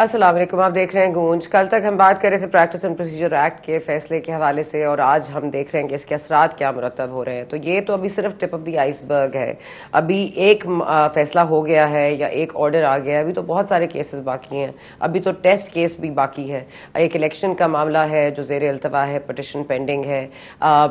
अस्सलाम वालेकुम। आप देख रहे हैं गूंज। कल तक हम बात कर रहे थे प्रैक्टिस एंड प्रोसीजर एक्ट के फैसले के हवाले से, और आज हम देख रहे हैं कि इसके असरात क्या मुरतब हो रहे हैं। तो ये तो अभी सिर्फ टिप ऑफ द आइसबर्ग है। अभी एक फैसला हो गया है या एक ऑर्डर आ गया है, अभी तो बहुत सारे केसेस बाकी हैं। अभी तो टेस्ट केस भी बाकी है। एक इलेक्शन का मामला है जो ज़ेर अल्तवा है, पटिशन पेंडिंग है।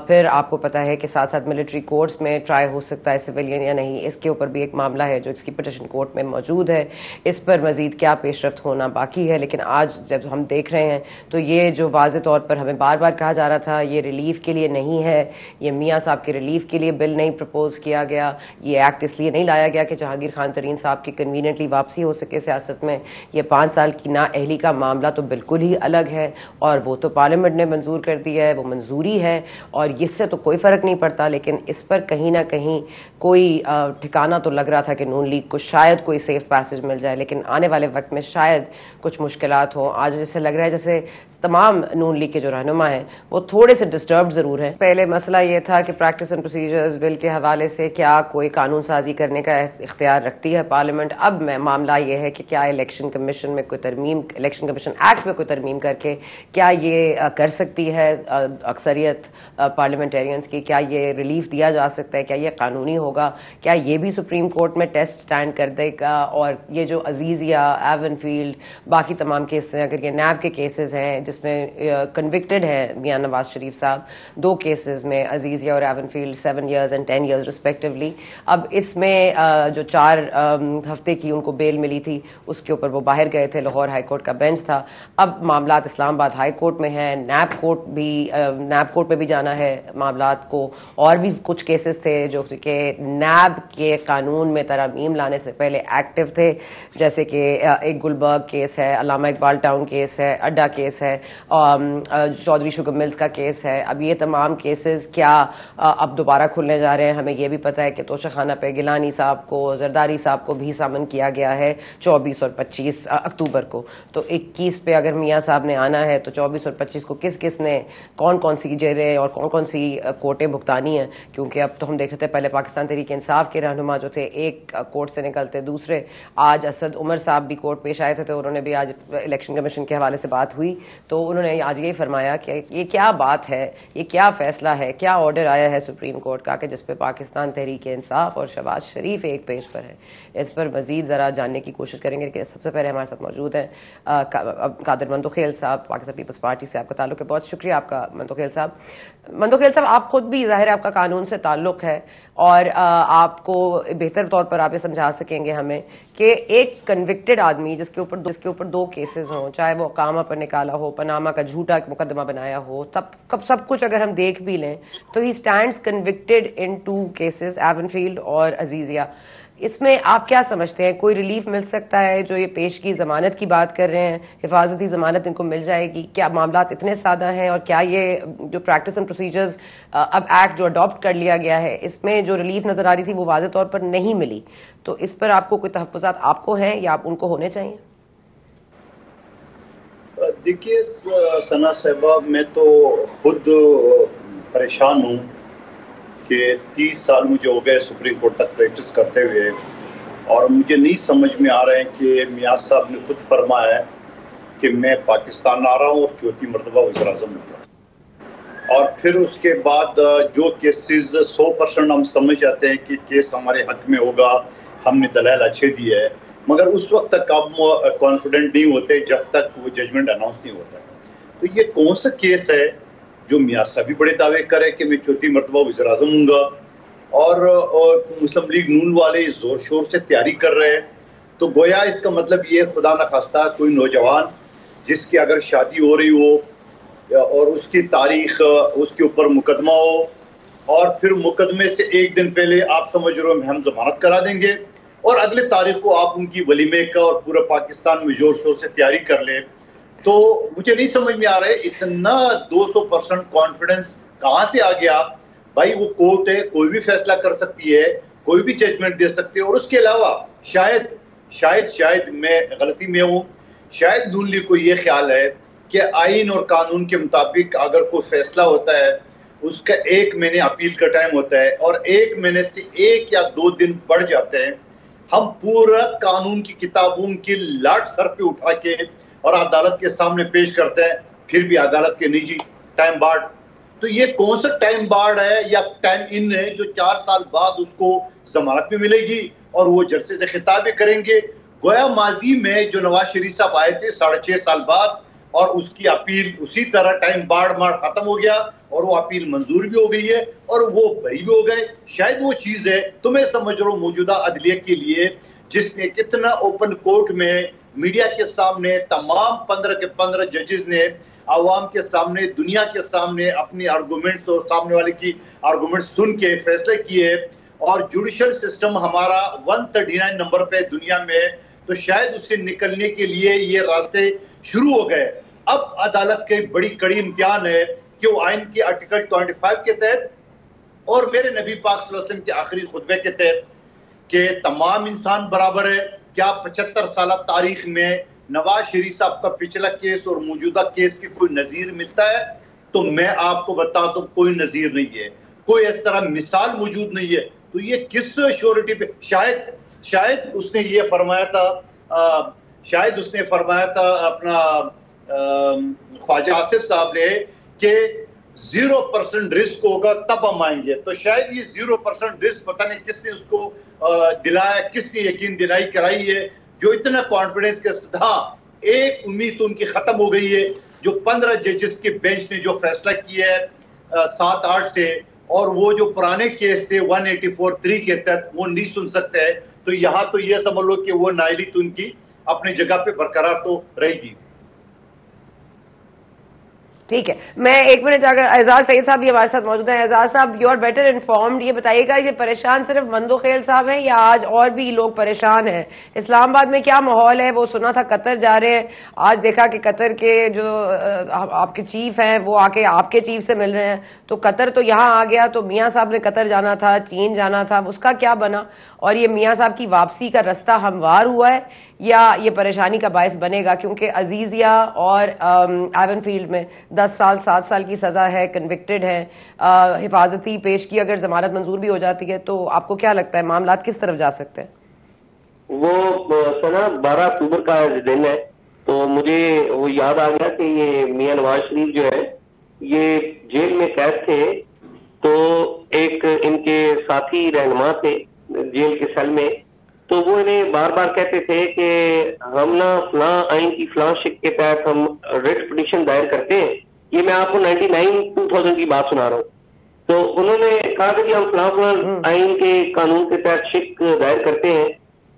फिर आपको पता है कि साथ साथ मिलिट्री कोर्ट्स में ट्राई हो सकता है सिविलियन या नहीं, इसके ऊपर भी एक मामला है जो इसकी पटिशन कोर्ट में मौजूद है। इस पर मजीद क्या पेशरफ्त होना बाकी है। लेकिन आज जब हम देख रहे हैं तो ये जो वाज़े तौर पर हमें बार बार कहा जा रहा था ये रिलीफ के लिए नहीं है, ये मियाँ साहब के रिलीफ के लिए बिल नहीं प्रपोज किया गया, ये एक्ट इसलिए नहीं लाया गया कि जहांगीर खान तरीन साहब की कन्वीनियंटली वापसी हो सके सियासत में। ये 5 साल की नाअहली का मामला तो बिल्कुल ही अलग है, और वो तो पार्लियामेंट ने मंजूर कर दिया है, वो मंजूरी है और इससे तो कोई फ़र्क नहीं पड़ता। लेकिन इस पर कहीं ना कहीं कोई ठिकाना तो लग रहा था कि नून लीग को शायद कोई सेफ पैसेज मिल जाए, लेकिन आने वाले वक्त में शायद कुछ मुश्किलात हों। आज जैसे लग रहा है जैसे तमाम नून लीग के जो रहनुमा हैं वो थोड़े से डिस्टर्ब ज़रूर हैं। पहले मसला ये था कि प्रैक्टिस एंड प्रोसीजर्स बिल के हवाले से क्या कोई कानून साजी करने का इख्तियार रखती है पार्लियामेंट। अब मामला ये है कि क्या इलेक्शन कमीशन में कोई तरमीम, इलेक्शन कमीशन एक्ट में कोई तरमीम करके क्या ये कर सकती है अक्सरियत पार्लियामेंटेरियंस की, क्या ये रिलीफ दिया जा सकता है, क्या ये कानूनी होगा, क्या ये भी सुप्रीम कोर्ट में टेस्ट स्टैंड कर देगा। और ये जो अजीज़िया, एवनफील्ड, बाकी तमाम केस हैं, अगर ये नैब के केसेस हैं जिसमें कन्विक्टेड हैं मियां नवाज शरीफ साहब 2 केसेस में, अजीज़िया और Avenfield 7 years and 10 years respectively. अब इसमें जो 4 हफ्ते की उनको बेल मिली थी उसके ऊपर वो बाहर गए थे, लाहौर हाई कोर्ट का बेंच था। अब मामलात इस्लामाबाद हाई कोर्ट में है, नैब कोर्ट में भी जाना है मामलात को। और भी कुछ केसेस थे जो कि नैब के कानून में तरमीम लाने से पहले एक्टिव थे, जैसे कि एक गुलबर्ग केस है, अल्लामा इकबाल टाउन केस है, अड्डा केस है, चौधरी शुगर मिल्स का केस है। अब ये तमाम केसेस क्या अब दोबारा खुलने जा रहे हैं। हमें ये भी पता है कि तोशाखाना पे गिलानी साहब को, जरदारी साहब को भी समन किया गया है 24 और 25 अक्टूबर को। तो 21 पे अगर मियाँ साहब ने आना है तो 24 और 25 को किस किस ने कौन कौन सी जेलें और कौन कौन सी कोर्टें भुगतानी हैं। क्योंकि अब तो हम देख रहे थे पहले पाकिस्तान तहरीक इंसाफ के रहनुमा जो थे एक कोर्ट से निकलते दूसरे, आज असद उमर साहब भी कोर्ट पेश आए थे, तो उन्होंने भी आज इलेक्शन कमीशन के हवाले से बात हुई तो उन्होंने आज यही फरमाया कि ये क्या बात है, ये क्या फैसला है, क्या ऑर्डर आया है सुप्रीम कोर्ट का कि जिस पे पाकिस्तान तहरीक इंसाफ और शहबाज शरीफ एक पेज पर है। इस पर मजीद ज़रा जानने की कोशिश करेंगे कि सबसे पहले हमारे साथ मौजूद हैं कादिर मंदोखेल साहब, पाकिस्तान पीपल्स पार्टी से आपका ताल्लुक है। बहुत शुक्रिया आपका मंदोखेल साहब। आप खुद भी ज़ाहिर है आपका कानून से ताल्लुक़ है और आपको बेहतर तौर पर आप ये समझा सकेंगे हमें कि एक कन्विक्टेड आदमी जिसके ऊपर 2 केसेस हों, चाहे वो कामा पर निकाला हो, पनामा का झूठा मुकदमा बनाया हो, तब सब कुछ अगर हम देख भी लें तो he stands convicted in 2 cases, Avenfield और अजीज़िया। इसमें आप क्या समझते हैं, कोई रिलीफ मिल सकता है? जो ये पेश की ज़मानत की बात कर रहे हैं, हिफाजती ज़मानत इनको मिल जाएगी? क्या मामला इतने सादा हैं? और क्या ये जो प्रैक्टिस एंड प्रोसीजर्स अब एक्ट जो अडॉप्ट कर लिया गया है इसमें जो रिलीफ नज़र आ रही थी वो वाज़े तौर पर नहीं मिली, तो इस पर आपको कोई तहफ़्फ़ुज़ात आपको हैं या आप उनको होने चाहिए? देखिए सना साहिबा, मैं तो खुद परेशान हूँ कि 30 साल मुझे हो गए सुप्रीम कोर्ट तक प्रैक्टिस करते हुए, और मुझे नहीं समझ में आ रहा है कि मियाँ साहब ने खुद फरमाया है कि मैं पाकिस्तान आ रहा हूँ और 4थी मरतबा वज़ीर-ए-आज़म होगा। और फिर उसके बाद जो केसेस 100% हम समझ जाते हैं कि केस हमारे हक में होगा, हमने दलाइल अच्छे दिए हैं, मगर उस वक्त तक हम कॉन्फिडेंट नहीं होते जब तक वो जजमेंट अनाउंस नहीं होता। तो ये कौन सा केस है जो मियाँ साहब भी बड़े दावे करे कि मैं 4थी मरतबा वज़ीर-ए-आज़म हूँगा, और मुस्लिम लीग नून वाले जोर शोर से तैयारी कर रहे हैं। तो गोया इसका मतलब ये खुदा न खास्ता कोई नौजवान जिसकी अगर शादी हो रही हो और उसकी तारीख, उसके ऊपर मुकदमा हो, और फिर मुकदमे से 1 दिन पहले आप समझ रहे हो हम जमानत करा देंगे और अगले तारीख को आप उनकी वलीमे का और पूरा पाकिस्तान में जोर शोर से तैयारी कर ले। तो मुझे नहीं समझ में आ रहा है इतना 200% कॉन्फिडेंस कहाँ से आ गया। भाई वो कोर्ट है, कोई भी फैसला कर सकती है, कोई भी जजमेंट दे सकती है। और उसके अलावा शायद मैं गलती में हूँ, शायद नून लीग को ये ख्याल है कि आइन और कानून के मुताबिक अगर कोई फैसला होता है उसका 1 महीने अपील का टाइम होता है, और 1 महीने से 1 या 2 दिन बढ़ जाते हैं। हम पूरा कानून की किताबों की लाट सर पे उठा के और अदालत के सामने पेश करते हैं, फिर भी अदालत के निजी टाइम बार्ड। तो ये कौन सा टाइम बार्ड है या टाइम इन है जो 4 साल बाद उसको जमानत में मिलेगी और वो जर्सी से खिताब भी करेंगे। गोया माजी में जो नवाज शरीफ साहब आए थे 6.5 साल बाद, और उसकी अपील उसी तरह टाइम बार्ड मार खत्म हो गया और वो अपील मंजूर भी हो गई है और वो बरी भी हो गए। शायद वो चीज है, तो मैं समझ रहा हूँ मौजूदा अदलिया के लिए, जिसने कितना ओपन कोर्ट में मीडिया के सामने तमाम 15 के 15 जजेस ने आवाम के सामने, दुनिया के सामने अपनी आर्गूमेंट्स और सामने वाले की आर्गूमेंट सुन के फैसले किए, और जुडिशल सिस्टम हमारा 139 नंबर पे दुनिया में, तो शायद उससे निकलने के लिए ये रास्ते शुरू हो गए। अब अदालत के बड़ी कड़ी इम्तिहान है कि वो आइन के आर्टिकल 25 के तहत और मेरे नबी पाक सल्लल्लाहु अलैहि वसल्लम के आखिरी खुतबे के तहत कि तमाम इंसान बराबर है, क्या 75 साल तारीख में नवाज शरीफ साहब का पिछला केस और मौजूदा केस की कोई नजीर मिलता है? तो मैं आपको बताऊं तो कोई नजीर नहीं है, कोई इस तरह मिसाल मौजूद नहीं है। तो ये किस श्योरिटी पे? शायद उसने ये फरमाया था, शायद उसने फरमाया था अपना ख्वाजा आसिफ साहब ने कि 0% रिस्क होगा तब हम आएंगे। तो शायद ये 0% रिस्क पता नहीं किसने उसको दिलाया, किसने यकीन दिलाई कराई है, जो इतना कॉन्फिडेंस के साथ। हाँ, एक उम्मीद तो उनकी खत्म हो गई है, जो 15 जजेस के बेंच ने जो फैसला किया है 7-8 से, और वो जो पुराने केस थे 184(3) के तहत वो नहीं सुन सकते हैं। तो यहाँ तो ये समझ लो कि वो नाइली तो उनकी अपनी जगह पे बरकरार तो रहेगी। ठीक है, मैं 1 मिनट, अगर एजाज सईद साहब भी हमारे साथ मौजूद हैं। एजाज साहब, यू आर बेटर इन्फॉर्म्ड, ये बताइएगा ये परेशान सिर्फ मंदो खेल साहब हैं या आज और भी लोग परेशान हैं? इस्लामाबाद में क्या माहौल है? वो सुना था कतर जा रहे हैं, आज देखा कि कतर के जो आपके चीफ हैं वो आके आपके चीफ से मिल रहे हैं। तो कतर तो यहाँ आ गया, तो मियाँ साहब ने कतर जाना था, चीन जाना था, उसका क्या बना? और ये मियाँ साहब की वापसी का रास्ता हमवार हुआ है या ये परेशानी का बायस बनेगा? क्योंकि अजीजिया और एवनफील्ड में 10 साल 7 साल की सज़ा है, कन्विक्टेड है, हिफाजती पेश की अगर जमानत मंजूर भी हो जाती है, तो आपको क्या लगता है मामला किस तरफ जा सकते हैं? वो सना 12 अक्टूबर का दिन है, तो मुझे वो याद आ गया कि ये मियां नवाज शरीफ जो है ये जेल में कैद थे, तो एक इनके साथी रहनुमा थे जेल के सेल में, तो वो इन्हें बार बार कहते थे कि हम ना फलां आइन की फलां शिक के तहत हम रिट पिटीशन दायर करते हैं। ये मैं आपको 99-2000 की बात सुना रहा हूँ। तो उन्होंने कहा था कि हम फलां फलां आइन के कानून के तहत शिक दायर करते हैं,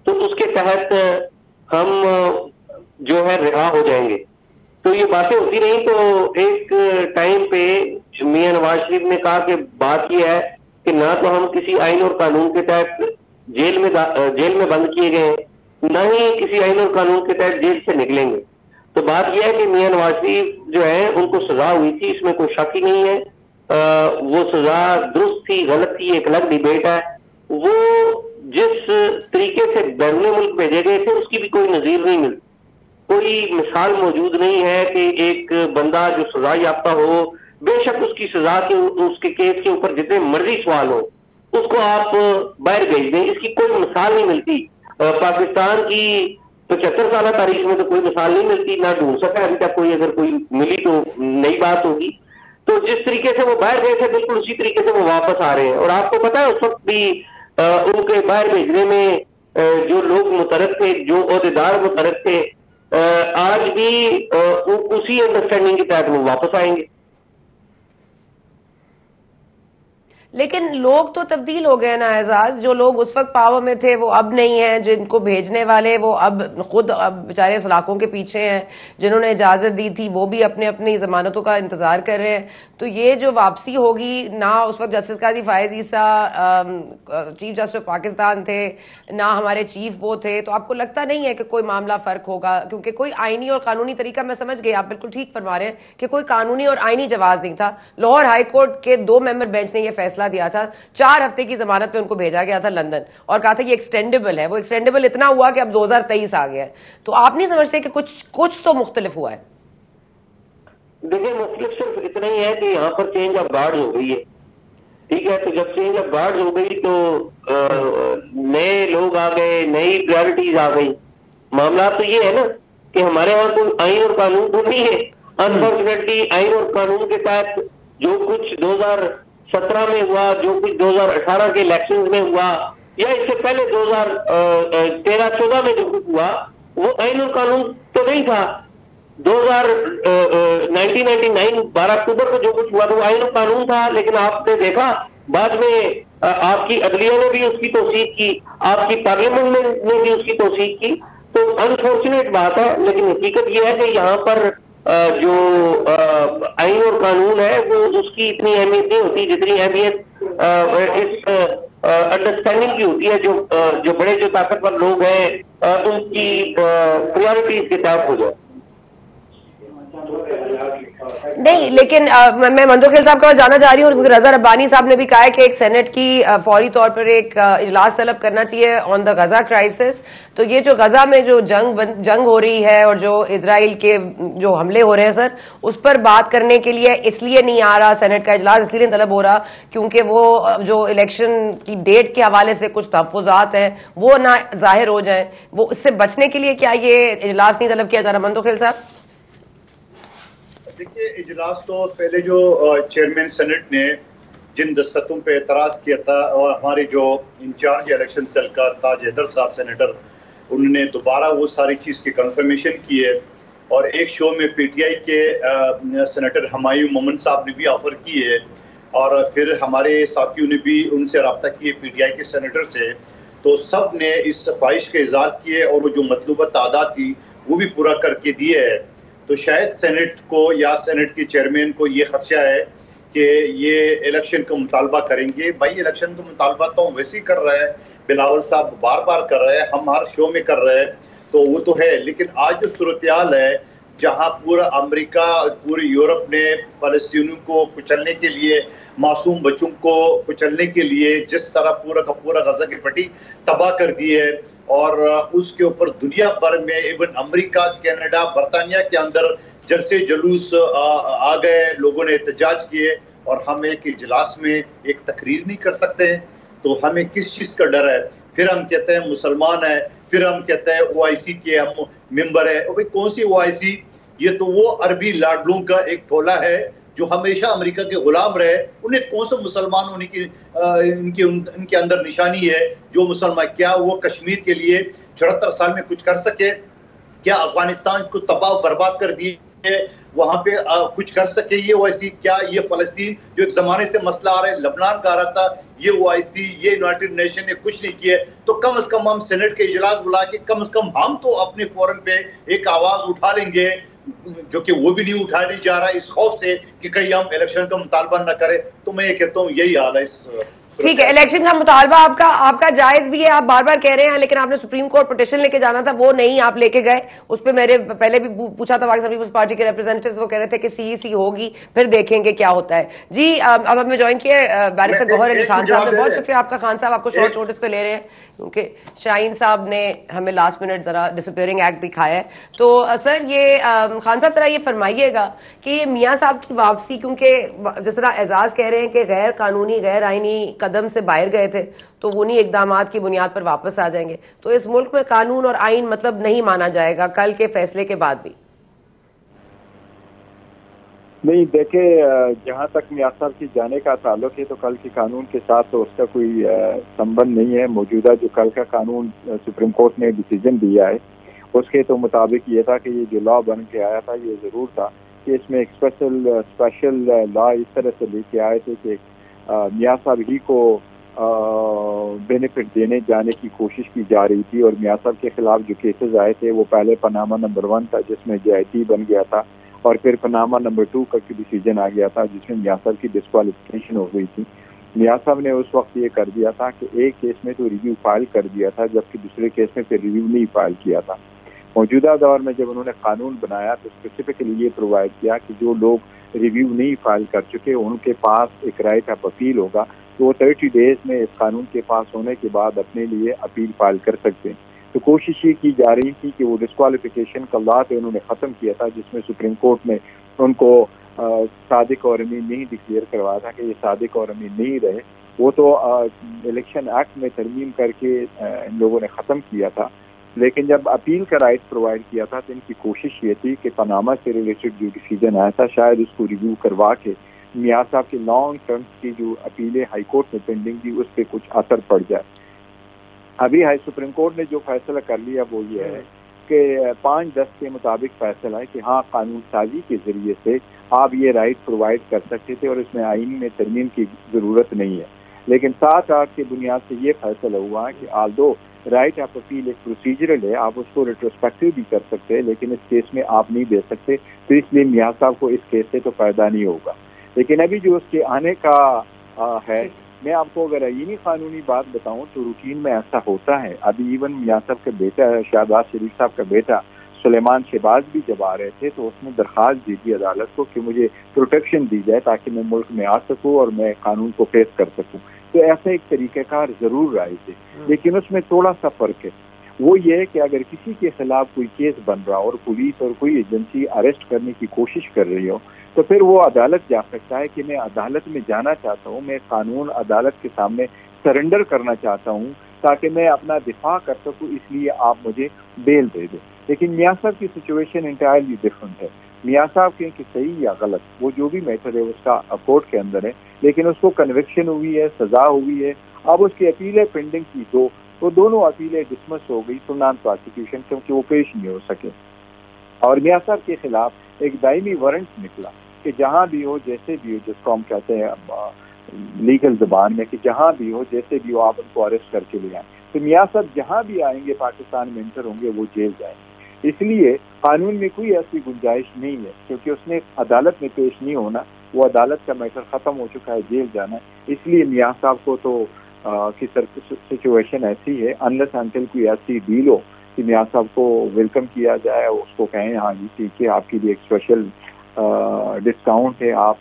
तो उसके तहत हम जो है रिहा हो जाएंगे। तो ये बातें होती रही, तो एक टाइम पे मियां नवाज शरीफ ने कहा कि बात यह है कि ना तो हम किसी आइन और कानून के तहत जेल में बंद किए गए, ना ही किसी आइन और कानून के तहत जेल से निकलेंगे। तो बात यह है कि मियां नवाज शरीफ जो है उनको सजा हुई थी, इसमें कोई शक ही नहीं है। वो सजा दुरुस्त थी गलत थी एक अलग डिबेट है। वो जिस तरीके से बैरून मुल्क भेजे गए थे उसकी भी कोई नजीर नहीं मिलती, कोई मिसाल मौजूद नहीं है कि एक बंदा जो सजा याफ्ता हो, बेशक उसकी सजा के उसके केस के ऊपर जितने मर्जी सवाल हो, उसको आप बाहर भेज दें, इसकी कोई मिसाल नहीं मिलती। पाकिस्तान की 75 साल तारीख में तो कोई मिसाल नहीं मिलती, ना ढूंढ सका अभी तक कोई, अगर कोई मिली तो नई बात होगी। तो जिस तरीके से वो बाहर गए थे बिल्कुल उसी तरीके से वो वापस आ रहे हैं। और आपको पता है उस वक्त भी उनके बाहर भेजने में जो लोग मुतरफ थे, जो ओहदेदार मुतरफ थे, आज भी उसी अंडरस्टैंडिंग के तहत वो वापस आएंगे। लेकिन लोग तो तब्दील हो गए ना एजाज, जो लोग उस वक्त पावर में थे वो अब नहीं हैं, जिनको भेजने वाले वो अब खुद अब बेचारे सलाखों के पीछे हैं, जिन्होंने इजाजत दी थी वो भी अपने अपनी जमानतों का इंतजार कर रहे हैं। तो ये जो वापसी होगी, ना उस वक्त justice Qazi Faez Isa chief justice of Pakistan थे, ना हमारे चीफ वो थे, तो आपको लगता नहीं है कि कोई मामला फर्क होगा? क्योंकि कोई आईनी और कानूनी तरीका, मैं समझ गई आप बिल्कुल ठीक फरमा रहे हैं कि कोई कानूनी और आईनी जवाब नहीं था। लाहौर हाई कोर्ट के 2 मेंबर बेंच ने यह फैसला दिया था, 4 हफ्ते की जमानत पे उनको भेजा गया था लंदन, और कहा था ये एक्सटेंडेबल है। वो एक्सटेंडेबल इतना हुआ कि अब 2023 आ गया है। तो आप नहीं समझते कि कुछ तो मुख्तलिफ हुआ है? देखिए, मुख्तलिफ सिर्फ इतना ही है कि यहाँ पर चेंज ऑफ गार्ड हो गई है। ठीक है, तो जब चेंज ऑफ गार्ड हो गई तो नए लोग आ गए, नई प्रायोरिटीज आ गई। मामला तो ये है ना कि हमारे यहाँ कोई आइन और कानून तो नहीं है। अनफॉर्चुनेटली आइन और कानून के तहत जो कुछ 2017 में हुआ, जो कुछ 2018 के इलेक्शन में हुआ, या इससे पहले 2013-14 में जो कुछ हुआ, वो आइन और कानून तो नहीं था। 1999 12 अक्टूबर को जो कुछ हुआ तो आइन और कानून था, लेकिन आपने देखा बाद में आपकी अदलिया ने भी उसकी तौसीक की, आपकी पार्लियामेंट ने भी उसकी तौसीक की। तो अनफॉर्चुनेट बात है, लेकिन हकीकत यह है कि यहाँ पर जो आइन और कानून है वो उसकी इतनी अहमियत नहीं होती जितनी अहमियत इस अंडरस्टैंडिंग की होती है जो बड़े जो ताकतवर लोग हैं उनकी प्रायोरिटीज के तहत हो जाए। नहीं, लेकिन मैं मंदोखेल साहब का जानना चाह रही हूँ, क्योंकि रजा रब्बानी साहब ने भी कहा है कि एक सेनेट की फौरी तौर पर एक इजलास तलब करना चाहिए ऑन द गजा क्राइसिस। तो ये जो गजा में जो जंग हो रही है और जो इजराइल के जो हमले हो रहे हैं सर, उस पर बात करने के लिए इसलिए नहीं आ रहा सेनेट का इजलास, इसलिए तलब हो रहा क्योंकि वो जो इलेक्शन की डेट के हवाले से कुछ तहफ़्फ़ुज़ात हैं वो ना जाहिर हो जाए। वो इससे बचने के लिए क्या ये इजलास नहीं तलब किया जा रहा? मंदोखेल साहब देखिए, इजलास तो पहले जो चेयरमैन सेनेट ने जिन दस्तखतों पे एतराज़ किया था, और हमारे जो इंचार्ज इलेक्शन सेल का ताज हैदर साहब सेनेटर, उन्होंने दोबारा वो सारी चीज़ की कंफर्मेशन की है। और एक शो में पीटीआई के सेनेटर हुमायूं मोमिन साहब ने भी ऑफर की है, और फिर हमारे साथियों ने भी उनसे रब्ता किए पीटीआई के सेनेटर से। तो सब ने इस ख्वाहिश के इज़हार किए और वो जो मतलूबा तादाद थी वो भी पूरा करके दिए है। तो शायद सेनेट को या सेनेट के चेयरमैन को ये खदशा है कि ये इलेक्शन का मुतालबा करेंगे। भाई, इलेक्शन का मुतालबा तो वैसे ही कर रहा है, बिलावल साहब बार बार कर रहे हैं, हम हर शो में कर रहे हैं, तो वो तो है। लेकिन आज जो सूरत-ए-हाल है, जहां पूरा अमेरिका, पूरे यूरोप ने फ़लस्तीनियों को कुचलने के लिए, मासूम बच्चों को कुचलने के लिए जिस तरह पूरा का पूरा गजा की पट्टी तबाह कर दी है, और उसके ऊपर दुनिया भर में इवन अमेरिका, कनाडा, बरतानिया के अंदर जलसे जुलूस आ गए, लोगों ने एहतजाज किए, और हम एक इजलास में एक तकरीर नहीं कर सकते हैं। तो हमें किस चीज़ का डर है? फिर हम कहते हैं मुसलमान है, फिर हम कहते हैं ओआईसी के हम मेंबर है। और भाई, कौन सी ओआईसी? ये तो वो अरबी लाडलों का एक टोला है जो हमेशा अमेरिका के गुलाम रहे। उन्हें कौन सा मुसलमान होने की इनके अंदर निशानी है जो मुसलमान? क्या वो कश्मीर के लिए 74 साल में कुछ कर सके? क्या अफगानिस्तान को तबाह बर्बाद कर दिए वहां पे कुछ कर सके ये ओआईसी? क्या ये फलस्तीन जो एक जमाने से मसला आ रहा है, लबनान का आ रहा था, ये ओआईसी, ये यूनाइटेड नेशन ने कुछ नहीं किए? तो कम से कम हम सेनेट के इजलास बुला के कम से कम हम तो अपने फोरम पे एक आवाज उठा लेंगे, जो कि वो भी नहीं उठाने जा रहा इस खौफ से कि कहीं हम इलेक्शन का मुतालबा न करें। तो मैं ये कहता हूँ यही हाल है इस। ठीक है, इलेक्शन का मुतालबा आपका जायज भी है, आप बार बार कह रहे हैं, लेकिन आपने सुप्रीम कोर्ट पिटीशन लेके जाना था, वो नहीं आप लेके गए। उस पर मैंने पहले भी पूछा था, पाकिस्तान पीपल्स पार्टी के रिप्रेजेंटेटिव वो कह रहे थे कि सीईसी होगी, फिर देखेंगे क्या होता है। जी, अब हमें ज्वाइन किए बैरिस्टर गौहर अली खान साहब ने। बहुत शुक्रिया आपका खान साहब, आपको शॉर्ट नोटिस पे ले रहे हैं क्योंकि शाहीन साहब ने हमें लास्ट मिनट जरा डिसअपीयरिंग एक्ट दिखाया है। तो सर, ये खान साहब जरा ये फरमाइएगा कि मियाँ साहब की वापसी, क्योंकि जिस तरह एजाज कह रहे हैं कि गैर कानूनी गैर आईनी कदम से बाहर गए थे, तो उन्हीं इकदामात की बुनियाद पर वापस आ जाएंगे, तो इस मुल्क में कानून और आइन मतलब नहीं माना जाएगा कल के फैसले के बाद भी? नहीं, देखे, जहाँ तक मियां साहब की जाने का ताल्लुक है तो कल के कानून के साथ तो उसका कोई संबंध नहीं है। मौजूदा जो कल का कानून सुप्रीम कोर्ट ने डिसीजन दिया है उसके तो मुताबिक ये था कि ये जो लॉ बन के आया था, ये ज़रूर था कि इसमें एक स्पेशल लॉ इस तरह से लेके आए थे कि मियां साहब ही को बेनिफिट देने जाने की कोशिश की जा रही थी। और मियां साहब के खिलाफ जो केसेस आए थे वो पहले पनामा नंबर 1 था जिसमें JIT बन गया था, और फिर पनामा नंबर 2 का डिसीजन आ गया था जिसमें मियां साहब की डिस्क्वालिफिकेशन हो गई थी। मियां साहब ने उस वक्त ये कर दिया था कि एक केस में तो रिव्यू फाइल कर दिया था, जबकि दूसरे केस में फिर रिव्यू नहीं फाइल किया था। मौजूदा दौर में जब उन्होंने कानून बनाया तो स्पेसिफिकली ये प्रोवाइड किया कि जो लोग रिव्यू नहीं फाइल कर चुके उनके पास एक राइट ऑफ अपील होगा, तो वो 30 डेज में इस कानून के पास होने के बाद अपने लिए अपील फाइल कर सकते हैं। तो कोशिश ये की जा रही थी कि वो डिस्क्वालिफिकेशन का लॉ उन्होंने ख़त्म किया था जिसमें सुप्रीम कोर्ट ने उनको सादिक और अमीन ने ही डिक्लेयर करवाया था कि ये सादिक और अमीन नहीं रहे। वो तो इलेक्शन एक्ट में तरमीम करके इन लोगों ने ख़त्म किया था, लेकिन जब अपील का राइट प्रोवाइड किया था तो इनकी कोशिश ये थी कि पनामा से रिलेटेड जो डिसीजन आया था शायद उसको रिव्यू करवा के मियां साहब के लॉन्ग टर्म की जो अपीलें हाई कोर्ट में पेंडिंग थी उस पर कुछ असर पड़ जाए। अभी हाई सुप्रीम कोर्ट ने जो फैसला कर लिया वो ये है कि 5-10 के मुताबिक फैसला है कि हाँ, कानून साजी के जरिए से आप ये राइट प्रोवाइड कर सकते थे और इसमें आइन में तरमीम की ज़रूरत नहीं है। लेकिन 7-8 की बुनियाद से ये फैसला हुआ है कि आल्दो राइट ऑफ अपील एक प्रोसीजरल है, आप उसको रिट्रोस्पेक्टिव भी कर सकते हैं, लेकिन इस केस में आप नहीं दे सकते, तो इसलिए मियां साहब को इस केस से तो फायदा नहीं होगा। लेकिन अभी जो उसके आने का है, मैं आपको अगर आईनी कानूनी बात बताऊं तो रूटीन में ऐसा होता है। अभी इवन मियां साहब का बेटा शहबाज शरीफ साहब का बेटा सुलेमान शहबाज भी जब आ रहे थे तो उसने दरख्वास्त दी थी अदालत को कि मुझे प्रोटेक्शन दी जाए ताकि मैं मुल्क में आ सकूं और मैं कानून को फेस कर सकूं। तो ऐसा एक तरीक़ाकार जरूर आए थे, लेकिन उसमें थोड़ा सा फर्क है। वो ये है कि अगर किसी के खिलाफ कोई केस बन रहा हो और पुलिस और कोई एजेंसी अरेस्ट करने की कोशिश कर रही हो तो फिर वो अदालत जा सकता है कि मैं अदालत में जाना चाहता हूँ, मैं कानून अदालत के सामने सरेंडर करना चाहता हूँ ताकि मैं अपना दिफा कर सकूँ, इसलिए आप मुझे बेल दे दें। लेकिन मियां साहब की सिचुएशन इंटायरली डिफरेंट है। मियां साहब के कि सही या गलत वो जो भी मैटर है उसका कोर्ट के अंदर है, लेकिन उसको कन्विक्शन हुई है, सजा हुई है। अब उसकी अपीलें पेंडिंग की तो दोनों अपीलें डिसमिस हो गई फॉर नॉन प्रोसिक्यूशन, क्योंकि वो पेश नहीं हो सके। और मियां साहब के खिलाफ एक दायमी वारंट निकला कि जहां भी हो, जैसे भी हो, जिसको हम कहते हैं लीगल जुबान में कि जहां भी हो, जैसे भी हो, आप उनको अरेस्ट करके ले आए। तो मियां साहब जहां भी आएंगे पाकिस्तान में इंटर होंगे वो जेल जाएंगे। इसलिए कानून में कोई ऐसी गुंजाइश नहीं है, क्योंकि उसने अदालत में पेश नहीं होना, वो अदालत का मैटर खत्म हो चुका है, जेल जाना है। इसलिए मियां साहब को तो की सिचुएशन ऐसी है, अनलेस अंटिल कोई ऐसी डील हो कि मियां साहब को वेलकम किया जाए, उसको कहें हाँ जी ठीक है, आपके लिए एक स्पेशल डिस्काउंट है, आप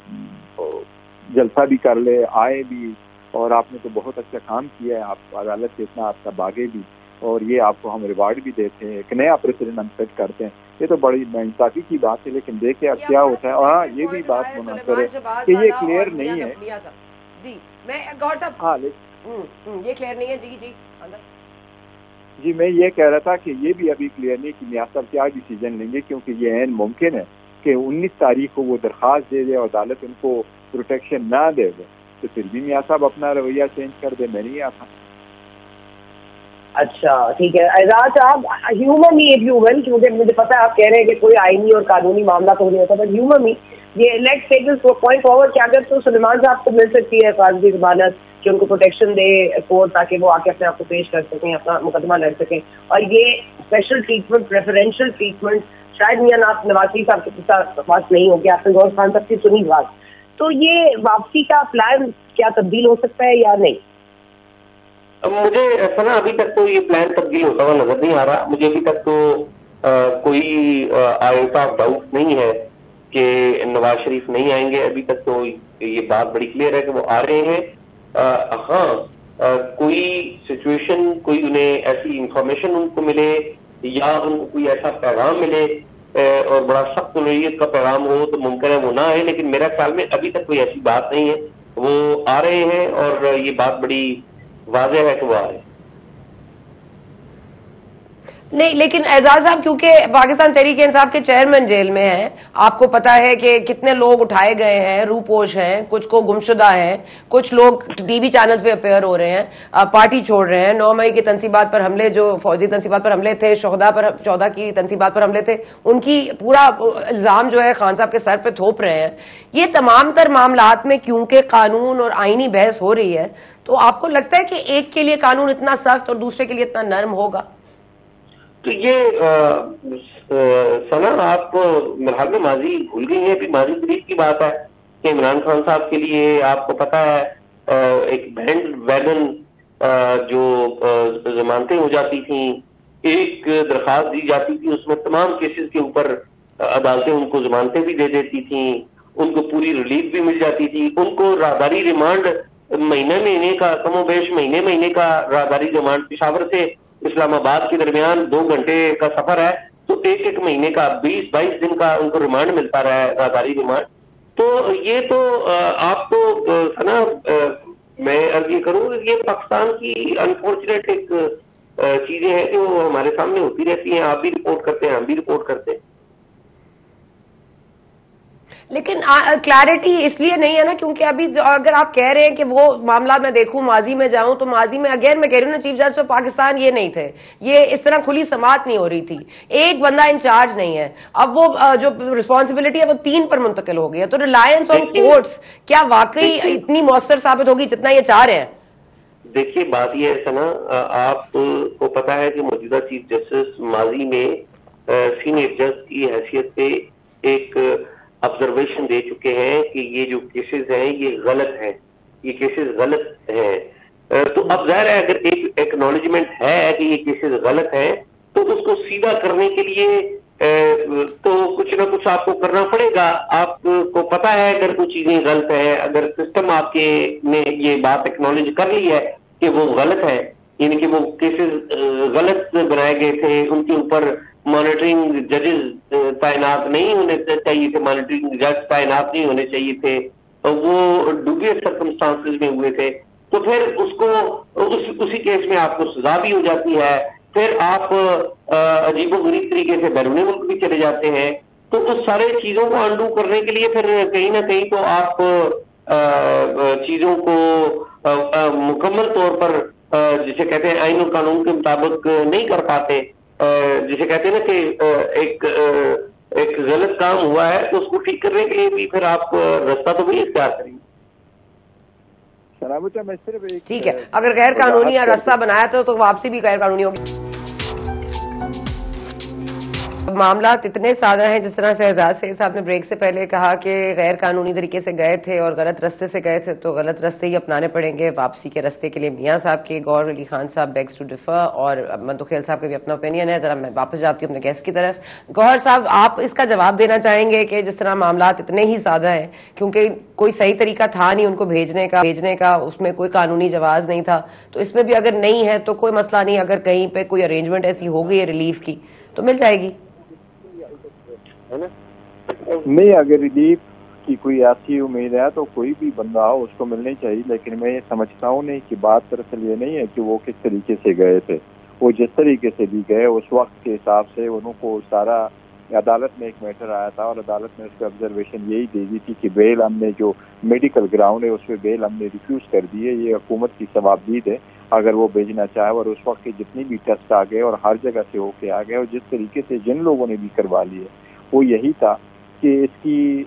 जलसा भी कर ले, आए भी, और आपने तो बहुत अच्छा काम किया है, आप अदालत से इतना आपका बागे भी, और ये आपको हम रिवार्ड भी देते हैं, एक नया प्रेसिडेंट हम सेट करते हैं। ये तो बड़ी इंसाफी की बात है, लेकिन देखिए अब क्या होता है। और हाँ, ये भी बात मुनासिब है कि ये क्लियर नहीं है जी। मैं गौर साहब, हाँ ये क्लियर नहीं है जी जी, मैं ये कह रहा था कि ये भी अभी क्लियर नहीं कि मियां साहब क्या डिसीजन लेंगे, क्योंकि ये ऐन मुमकिन है कि 19 तारीख को वो दरख्वास्त दे दे और अदालत उनको प्रोटेक्शन ना दे दे, तो फिर भी मियां साहब अपना रवैया चेंज कर दे। मैं नहीं आता। अच्छा ठीक है एजाज साहब, ह्यूमनली इफ यू विल, क्योंकि मुझे पता है आप कह रहे हैं कि कोई आईनी और कानूनी मामला तो नहीं होता, बट ह्यूमनली ये let's take this point forward कि अगर तो सुलेमान साहब को मिल सकती है कागजी जमानत कि उनको प्रोटेक्शन दे कोर्ट ताकि वो आके अपने आप को पेश कर सकें, अपना मुकदमा लड़ सकें, और ये स्पेशल ट्रीटमेंट, प्रेफरेंशियल ट्रीटमेंट शायद मियां नवाज शरीफ साहब के पास नहीं होगी, आपने गौर खान साहब की सुनी बात, तो ये वापसी का प्लान क्या तब्दील हो सकता है या नहीं? मुझे ऐसा ना अभी तक तो ये प्लान तब्दील होता हुआ नजर नहीं आ रहा। मुझे अभी तक तो कोई आयोटा ऑफ डाउट नहीं है कि नवाज शरीफ नहीं आएंगे। अभी तक तो ये बात बड़ी क्लियर है कि वो आ रहे हैं। हाँ, कोई सिचुएशन, कोई उन्हें ऐसी इंफॉर्मेशन उनको मिले या उनको कोई ऐसा पैगाम मिले और बड़ा सख्त नौइयत का पैगाम हो तो मुमकिन है वो ना आए, लेकिन मेरा ख्याल में अभी तक कोई ऐसी बात नहीं है। वो आ रहे हैं और ये बात बड़ी वाज़ेह है कि वो आ रहे हैं। नहीं, लेकिन एजाज साहब क्योंकि पाकिस्तान तहरीक-ए-इंसाफ के चेयरमैन जेल में हैं, आपको पता है कि कितने लोग उठाए गए हैं, रूपोश हैं, कुछ को गुमशुदा हैं, कुछ लोग टीवी चैनल्स पे अपेयर हो रहे हैं, पार्टी छोड़ रहे हैं। 9 मई की तंसीबात पर हमले, जो फौजी तंसीबात पर हमले थे, 14 की तंसीबात पर हमले थे, उनकी पूरा इल्जाम जो है खान साहब के सर पे थोप रहे हैं। ये तमाम तर मामलात में क्योंकि कानून और आईनी बहस हो रही है, तो आपको लगता है कि एक के लिए कानून इतना सख्त और दूसरे के लिए इतना नर्म होगा? तो ये सना, आप मेरे ख्याल में माजी भूल गई है। अभी माजी करीब की बात है कि इमरान खान साहब के लिए आपको पता है एक बैंड वैगन जो जमानतें हो जाती थी, एक दरखास्त दी जाती थी, उसमें तमाम केसेस के ऊपर अदालतें उनको जमानतें भी दे देती थी, उनको पूरी रिलीफ भी मिल जाती थी, उनको राहदारी रिमांड महीने का, कमोबेश महीने का राहदारी रिमांड, पेशावर से इस्लामाबाद के दरमियान 2 घंटे का सफर है, तो एक महीने का 20-22 दिन का उनको रिमांड मिलता रहा है, राहदारी रिमांड। तो ये तो आप तो सना मैं अर्ज ये करूँ, ये पाकिस्तान की अनफॉर्चुनेट एक चीजें हैं जो हमारे सामने होती रहती हैं। आप भी रिपोर्ट करते हैं, हम भी रिपोर्ट करते हैं। लेकिन क्लैरिटी इसलिए नहीं है ना, क्योंकि अभी अगर आप कह रहे हैं कि वो मामला मैं देखूं, माजी में जाऊं, तो माजी में अगेन मैं कह रही हूँ ना, चीफ जस्टिस ऑफ पाकिस्तान ये नहीं थे, ये इस तरह खुली समात नहीं हो रही थी, एक बंदा इंचार्ज नहीं है। अब वो जो रिस्पॉन्सिबिलिटी है वो 3 पर मुंतकिल हो गई है। तो रिलायंस ऑन कोर्ट्स क्या वाकई इतनी मौसर साबित होगी जितना ये चाह रहे हैं? देखिए बात ये है सना, आपको पता है कि मौजूदा चीफ जस्टिस माजी में सीनियर जज की हैसियत पे एक ऑब्जर्वेशन दे चुके हैं कि ये जो केसेस हैं ये गलत हैं, ये केसेस गलत हैं। तो अब जाहिर है अगर एक एक्नॉलेजमेंट है कि ये केसेस गलत हैं, तो उसको सीधा करने के लिए तो कुछ ना कुछ आपको करना पड़ेगा। आपको पता है अगर कुछ चीजें गलत है, अगर सिस्टम आपके ने ये बात एक्नॉलेज कर ली है कि वो गलत है, यानी कि वो केसेस गलत बनाए गए थे, उनके ऊपर मॉनिटरिंग जजेस तैनात नहीं होने चाहिए थे, मॉनिटरिंग जज तैनात नहीं होने चाहिए थे, वो डूबियस सर्कमस्टांसेस में हुए थे, तो फिर उसको उसी केस में आपको सजा भी हो जाती है। फिर आप अजीबोगरीब तरीके से बैरून मुल्क भी चले जाते हैं। तो उस सारे चीजों को अंडू करने के लिए फिर कहीं ना कहीं तो आप चीजों को मुकम्मल तौर पर जिसे कहते हैं आईन और कानून के मुताबिक नहीं कर पाते। जिसे कहते हैं ना कि एक गलत काम हुआ है तो उसको ठीक करने के लिए भी फिर आप रास्ता तो भी इख्तियार करेंगे। मैं सिर्फ एक ठीक है, अगर गैर कानूनी रास्ता बनाया तो वापसी भी गैर कानूनी होगी। मामला इतने सादा हैं, जिस तरह से एजाज सईद साहब ने ब्रेक से पहले कहा कि गैर कानूनी तरीके से गए थे और गलत रास्ते से गए थे तो गलत रास्ते ही अपनाने पड़ेंगे। वापसी के रास्ते के लिए मियां साहब के गौहर अली खान साहब बेग्स टू डिफर, और मंतुखेल साहब का भी अपना ओपिनियन है। जरा मैं वापस जाती हूँ अपने गेस्ट की तरफ। गौहर साहब, आप इसका जवाब देना चाहेंगे कि जिस तरह मामला इतने ही सादा हैं, क्योंकि कोई सही तरीका था नहीं उनको भेजने का, उसमें कोई कानूनी जवाज नहीं था, तो इसमें भी अगर नहीं है तो कोई मसला नहीं, अगर कहीं पे कोई अरेंजमेंट ऐसी हो गई है रिलीफ की तो मिल जाएगी नहीं। अगर रिलीफ की कोई ऐसी उम्मीद है तो कोई भी बंदा हो उसको मिलनी चाहिए, लेकिन मैं ये समझता हूँ नहीं कि बात दरअसल ये नहीं है कि वो किस तरीके से गए थे। वो जिस तरीके से भी गए उस वक्त के हिसाब से उनको सारा, अदालत में एक मैटर आया था और अदालत ने उसकी ऑब्जर्वेशन यही दे दी थी कि बेल हमने जो मेडिकल ग्राउंड है उस पर बेल हमने रिफ्यूज कर दी है, ये हुकूमत की सवाबदीद है अगर वो भेजना चाहे। और उस वक्त के जितनी भी टेस्ट आ गए और हर जगह से होके आ गए और जिस तरीके से जिन लोगों ने भी करवा लिए वो यही था कि इसकी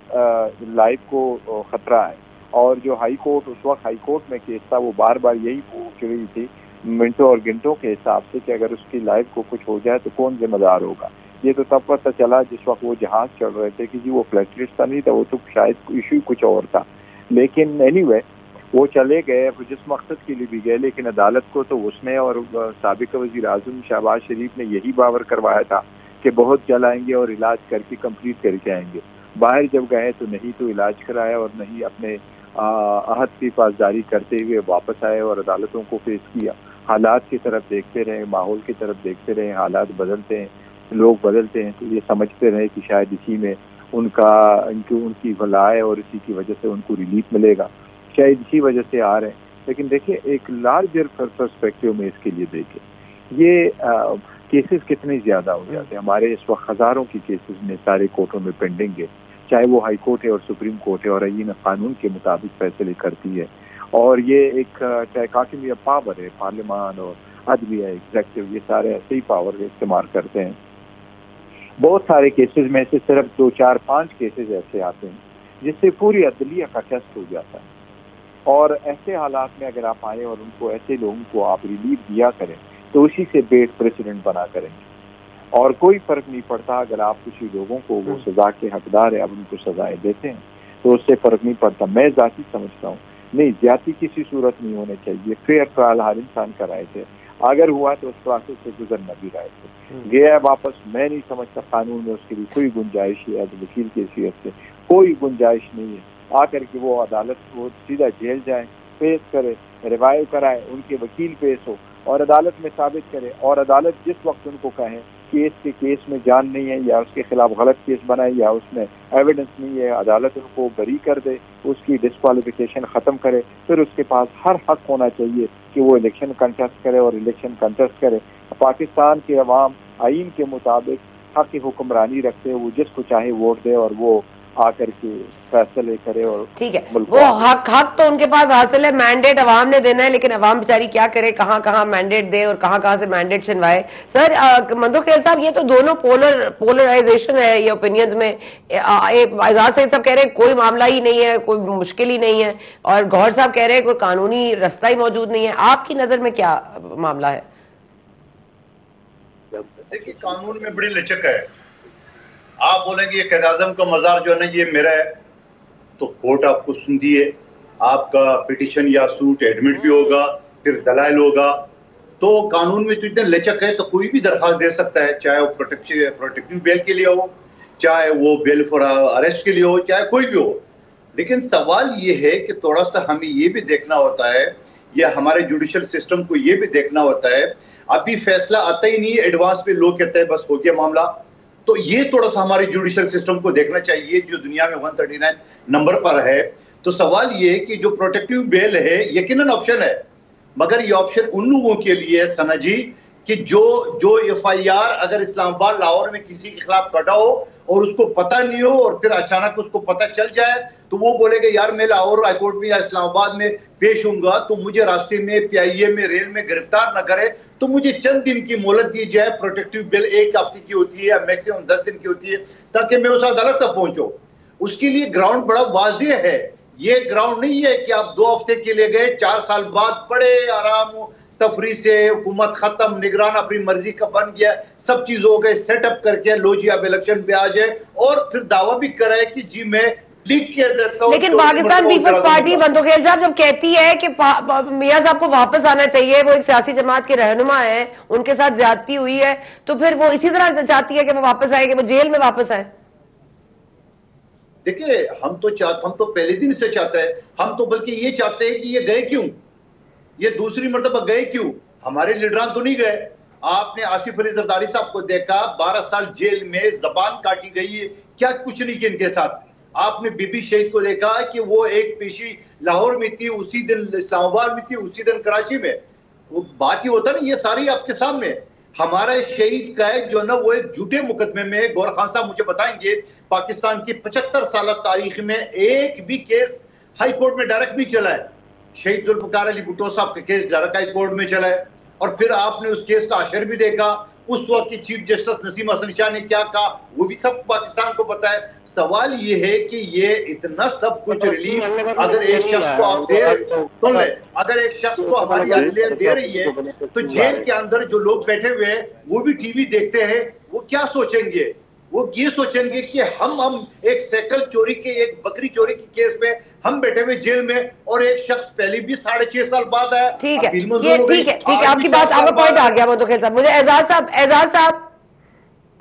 लाइफ को खतरा है। और जो हाई कोर्ट, उस वक्त हाई कोर्ट में केस था, वो बार बार यही पूछ रही थी मिनटों और घंटों के हिसाब से कि अगर उसकी लाइफ को कुछ हो जाए तो कौन जिम्मेदार होगा। ये तो तब पता चला जिस वक्त वो जहाज चढ़ रहे थे कि जी वो फ्लैट लिस्ट था नहीं था, वो तो शायद इशू कुछ और था। लेकिन एनीवे वो चले गए जिस मकसद के लिए भी गए, लेकिन अदालत को तो उसने और साबिक वज़ीर आज़म शहबाज शरीफ ने यही बावर करवाया था कि बहुत जल्द आएंगे और इलाज करके कंप्लीट करके आएंगे। बाहर जब गए तो नहीं तो इलाज कराया और नहीं अपने अहद की पासदारी करते हुए वापस आए और अदालतों को फेस किया। हालात की तरफ देखते रहे, माहौल की तरफ देखते रहे, हालात बदलते हैं, लोग बदलते हैं, तो ये समझते रहे कि शायद इसी में उनकी भला है और इसी की वजह से उनको रिलीफ मिलेगा, शायद इसी वजह से आ रहे हैं। लेकिन देखिए एक लार्जर पर्सपेक्टिव में इसके लिए देखें, ये केसेस कितने ज़्यादा हो जाते हैं। हमारे इस वक्त हज़ारों की केसेस में सारे कोर्टों में पेंडिंग है, चाहे वो हाई कोर्ट है और सुप्रीम कोर्ट है, और आईन कानून के मुताबिक फैसले करती है। और ये एक तहकाकी पावर है, पार्लियामान और अदलिया एग्जेक्टिव, ये सारे ऐसे ही पावर इस्तेमाल करते हैं। बहुत सारे केसेस में से सिर्फ 2, 4, 5 केसेस ऐसे आते हैं जिससे पूरी अदलिया का टेस्ट हो जाता है। और ऐसे हालात में अगर आप आए और उनको ऐसे लोगों को आप रिलीफ दिया करें तो उसी से बेट प्रेसिडेंट बना करेंगे। और कोई फर्क नहीं पड़ता अगर आप किसी लोगों को वो सजा के हकदार है अब उनको सजाएं देते हैं तो उससे फर्क नहीं पड़ता। मैं जाती समझता हूँ नहीं, ज्यादा किसी सूरत नहीं होने चाहिए। फेयर ट्रायल हर इंसान का राइट है, अगर हुआ तो उस प्रोसेस से गुजरना भी राइट है। गया वापस, मैं नहीं समझता कानून में उसके लिए कोई गुंजाइश है, वकील की हैसियत से कोई गुंजाइश नहीं है। आकर के वो अदालत वो सीधा जेल जाए, पेश करे, रिवाइव कराए, उनके वकील पेश हो, और अदालत में साबित करे, और अदालत जिस वक्त उनको कहे कि केस में जान नहीं है या उसके खिलाफ गलत केस बनाए या उसमें एविडेंस नहीं है, अदालत उनको बरी कर दे, उसकी डिस्क्वालिफिकेशन ख़त्म करे, फिर उसके पास हर हक होना चाहिए कि वो इलेक्शन कंटेस्ट करे और इलेक्शन कंटेस्ट करे। पाकिस्तान के अवाम आइन के मुताबिक हक की हुक्मरानी रखते हैं, वो जिसको चाहे वोट दे और वो आकर के फैसले करे। और ठीक है, वो हक तो उनके पास हासिल है, मैंडेट अवाम ने देना है, लेकिन अवाम बेचारी क्या करे, कहाँ कहाँ मैंडेट दे और कहाँ कहाँ से मैंडेट छिनवाए। सर मंदोखेल साहब, ये तो दोनों पोलराइजेशन है ये ओपिनियंस में। एजाज सईद साहब कह रहे हैं कोई मामला ही नहीं है, कोई मुश्किल ही नहीं है, और गौहर साहब कह रहे हैं कोई कानूनी रास्ता ही मौजूद नहीं है। आपकी नजर में क्या मामला है? देखिए, कानून में बड़ी लचक है। आप बोलेंगे ये क़ायद-ए-आज़म का मज़ार जो है ना ये मेरा है, तो कोर्ट आपको सुनती है, आपका पिटीशन या सूट एडमिट भी होगा, फिर दलाइल होगा। तो कानून में तो इतने लचक है, तो कोई भी दरख्वास्त दे सकता है, चाहे वो प्रोटेक्टिव बेल के लिए हो, चाहे वो बेल फॉर अरेस्ट के लिए हो, चाहे कोई भी हो। लेकिन सवाल ये है कि थोड़ा सा हमें ये भी देखना होता है, या हमारे जुडिशल सिस्टम को ये भी देखना होता है, अभी फैसला आता ही नहीं, एडवांस पे लोग कहते हैं बस हो गया मामला। तो ये थोड़ा सा हमारे जुडिशल सिस्टम को देखना चाहिए, जो दुनिया में 139 नंबर पर है। तो सवाल ये है कि जो प्रोटेक्टिव बेल है यकीनन ऑप्शन है, मगर ये ऑप्शन उन लोगों के लिए है सना जी कि जो एफआईआर अगर इस्लामाबाद लाहौर में किसी के खिलाफ कटा हो और उसको पता नहीं हो और फिर अचानक उसको पता चल जाए, तो वो बोलेगा यार मैं लाहौर हाईकोर्ट में या इस्लामाबाद में पेश होऊंगा, तो मुझे रास्ते में पीआईए में रेल में गिरफ्तार न करे, तो मुझे चंद दिन की मोहलत दी जाए। प्रोटेक्टिव बिल 1 हफ्ते की होती है या मैक्सिमम 10 दिन की होती है, ताकि मैं उस अदालत तक पहुंचूं। उसके लिए ग्राउंड बड़ा वाज़ेह है। ये ग्राउंड नहीं है कि आप 2 हफ्ते के लिए गए, 4 साल बाद बड़े आराम तफरी से हुकूमत खत्म, निगरान अपनी मर्जी का बन गया, सब चीज हो गए, सेटअप करके लो जी अब इलेक्शन पे आ जाए और फिर दावा भी कराए कि जी मैं लीक किया देता हूं। लेकिन पाकिस्तान पीपल्स पार्टी मंदोखेल साहब जब कहती है कि मियां साहब को वापस आना चाहिए, वो एक सियासी जमात के रहनुमा है, उनके साथ ज्यादती हुई है, तो फिर वो इसी तरह चाहती है कि वो वापस आए, कि वो जेल में वापस आए। देखिए, हम तो पहले दिन से चाहते हैं, हम तो बल्कि ये चाहते हैं कि ये गए क्यों, ये दूसरी मर्तबा गए क्यों? हमारे लीडरान तो नहीं गए। आपने आसिफ अली जरदारी साहब को देखा, 12 साल जेल में जबान काटी गई है, क्या कुछ नहीं किया इनके साथ। आपने बीबी शहीद को देखा कि वो एक पेशी लाहौर में थी, उसी दिन इस्लामाबाद में थी, उसी दिन कराची में। वो बात ही होता ना, ये सारी आपके सामने। हमारा शहीद का है जो ना वो एक झूठे मुकदमे में, गौर खान साहब मुझे बताएंगे, पाकिस्तान की 75 साल तारीख में एक भी केस हाई कोर्ट में डायरेक्ट नहीं चला है। शहीद जुल्फकार अली भुट्टो साहब का केस डायरेक्ट हाई कोर्ट में चला है, और फिर आपने उस केस का अशर भी देखा। उस वक्त की चीफ जस्टिस नसीम हसन शाह ने क्या कहा वो भी सब पाकिस्तान को पता है। सवाल ये है कि ये इतना सब कुछ रिलीफ अगर एक शख्स को आप सुन ले, अगर एक शख्स को हमारी अदलिया दे रही है, तो जेल के अंदर जो लोग बैठे हुए हैं वो भी टीवी देखते हैं, वो क्या सोचेंगे? वो ये सोचेंगे कि हम एक साइकिल चोरी के, एक बकरी चोरी के केस में हम बैठे हुए जेल में, और एक शख्स पहले भी 6.5 साल बाद आया। ठीक है, ये ठीक है, आपकी बात, आपका पॉइंट आ गया मंदोखेल साहब। मुझे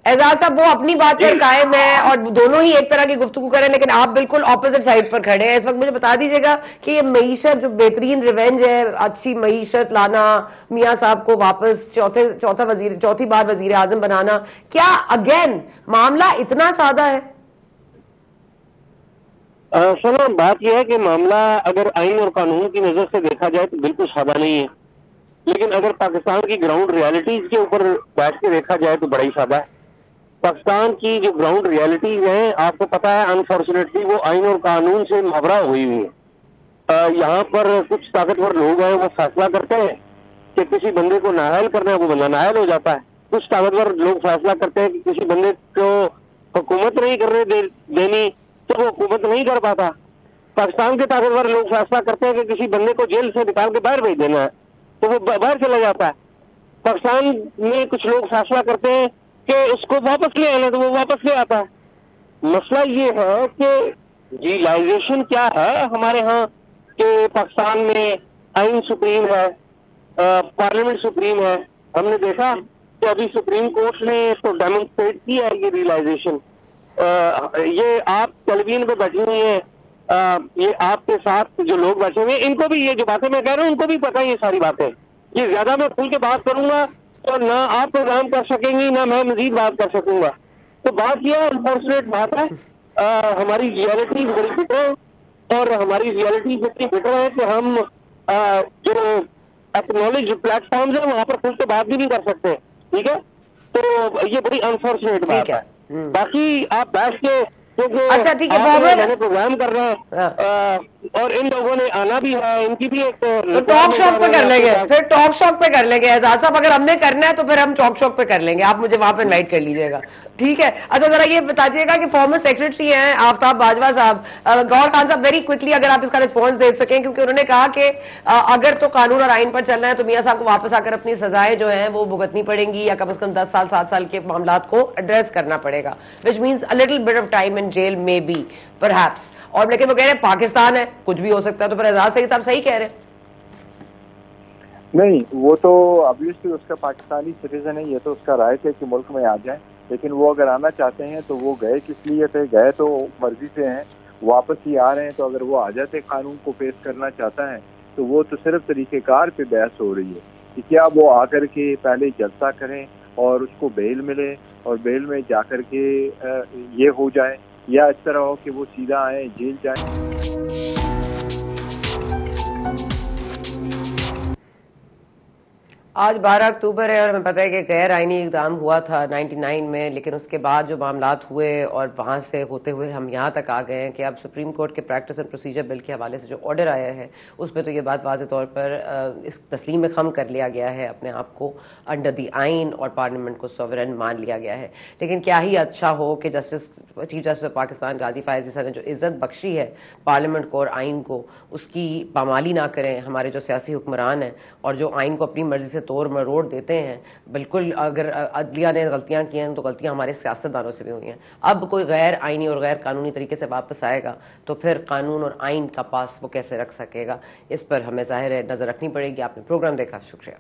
एजाज साहब वो अपनी बात पर कायम है और दोनों ही एक तरह की गुफ्तगू करें, लेकिन आप बिल्कुल ऑपोजिट साइड पर खड़े हैं इस वक्त। मुझे बता दीजिएगा कि ये मईशत जो बेहतरीन रिवेंज है, अच्छी मईशत लाना, मियां साहब को वापस चौथी बार वजीर आजम बनाना, क्या अगेन मामला इतना सादा है? सर, बात यह है कि मामला अगर आइन और कानून की नजर से देखा जाए तो बिल्कुल सादा नहीं है, लेकिन अगर पाकिस्तान की ग्राउंड रियलिटीज के ऊपर बैठ के देखा जाए तो बड़ा ही सादा है। पाकिस्तान की जो ग्राउंड रियलिटीज हैं, आपको पता है अनफॉर्चुनेटली वो आइन और कानून से मुहावरा हुई हुई है। यहाँ पर कुछ ताकतवर लोग हैं, वो फैसला करते हैं कि किसी बंदे को नाअहल करना है, वो बंदा नाअहल हो जाता है। कुछ ताकतवर लोग फैसला करते हैं कि किसी बंदे को हुकूमत नहीं करने देनी, तो वो हुकूमत नहीं कर पाता। पाकिस्तान के ताकतवर लोग फैसला करते हैं कि किसी बंदे को जेल से निकाल के बाहर भेज देना है, तो वो बाहर चला जाता है। पाकिस्तान में कुछ लोग फैसला करते हैं कि उसको वापस ले आना, तो वो वापस ले आता है। मसला ये है कि रियलाइजेशन क्या है हमारे यहाँ कि पाकिस्तान में आइन सुप्रीम है, पार्लियामेंट सुप्रीम है। हमने देखा कि अभी सुप्रीम कोर्ट ने तो डेमोन्स्ट्रेट किया है ये रियलाइजेशन। ये आप टेलीविजन पे बैठी हुई है, ये आपके साथ जो लोग बैठे हुए हैं, इनको भी ये जो बातें मैं कह रहा हूँ उनको भी पता है ये सारी बातें, ये ज्यादा मैं खुल के बात करूंगा तो ना आप प्रोग्राम कर सकेंगी ना मैं मजीद बात कर सकूंगा। तो बात यह अनफॉर्चुनेट बात है, हमारी रियलिटी बड़ी फिटर है और हमारी रियलिटी इतनी फिटर है कि हम जो एक्नॉलेज प्लेटफॉर्म्स है वहां पर खुल के बात भी नहीं कर सकते। ठीक है, तो ये बड़ी अनफॉर्चुनेट बात है। बाकी आप बैठ के अच्छा ठीक है, प्रोग्राम कर रहे हैं और इन लोगों ने आना भी है, इनकी भी एक तो टॉक शॉप पे कर लेंगे, फिर टॉक शॉप पे कर लेंगे एजाज साहब। अगर हमने करना है तो फिर हम टॉक शॉप पे कर लेंगे, आप मुझे वहां पे इनवाइट कर लीजिएगा। ठीक है, अच्छा जरा ये बता दीजिएगा कि फॉर्मर सेक्रेटरी हैं आफ्ताब बाजवा साहब, गौहर खान साहब, वेरी क्विकली अगर आप इसका रिस्पॉन्स दे सकें, क्योंकि उन्होंने कहा कि अगर तो कानून और आइन पर चलना है तो मियां साहब को वापस आकर अपनी सजाएं जो हैं वो भुगतनी पड़ेंगी या कम से कम 10 साल 7 साल के मामला को एड्रेस करना पड़ेगा, which means a little bit of time in jail maybe perhaps. और लेकिन वो कह रहे हैं पाकिस्तान है, कुछ भी हो सकता है, तो फिर एजाज सही साहब सही कह रहे हैं। नहीं, वो तो ऑब्वियसली उसका पाकिस्तानी सिटीजन है, ये तो उसका राइट है कि मुल्क में आ जाए, लेकिन वो अगर आना चाहते हैं तो वो गए किस लिए थे, गए तो मर्जी से हैं, वापस ही आ रहे हैं। तो अगर वो आ जाते कानून को पेश करना चाहता है तो वो तो सिर्फ तरीक़ेकार पे बहस हो रही है कि क्या वो आकर के पहले जलसा करें और उसको बेल मिले और बेल में जाकर के ये हो जाए, या इस तरह हो कि वो सीधा आए जेल जाए। आज 12 अक्टूबर है और हमें पता है कि गैर आइनी इक़दाम हुआ था 99 में, लेकिन उसके बाद जो मामलात हुए और वहाँ से होते हुए हम यहाँ तक आ गए हैं कि अब सुप्रीम कोर्ट के प्रैक्टिस एंड प्रोसीजर बिल के हवाले से जो ऑर्डर आया है उसमें तो ये बात वाज़े तौर पर इस तस्लीम में खम कर लिया गया है, अपने आप को अंडर दी आइन और पार्लियामेंट को सॉवरेन मान लिया गया है। लेकिन क्या ही अच्छा हो कि चीफ जस्टिस ऑफ पाकिस्तान गाजी फ़ायज़ ईसा ने जो इज़्ज़त बख्शी है पार्लियामेंट को और आइन को, उसकी पामाली ना करें हमारे जो सियासी हुक्मरान हैं और जो आइन को अपनी मर्जी से तोड़ मरोड़ देते हैं। बिल्कुल, अगर अदलिया ने गलतियां की हैं तो गलतियां हमारे सियासतदानों से भी हुई हैं। अब कोई गैर आइनी और गैर कानूनी तरीके से वापस आएगा तो फिर कानून और आइन का पास वो कैसे रख सकेगा, इस पर हमें ज़ाहिर है नज़र रखनी पड़ेगी। आपने प्रोग्राम देखा, शुक्रिया।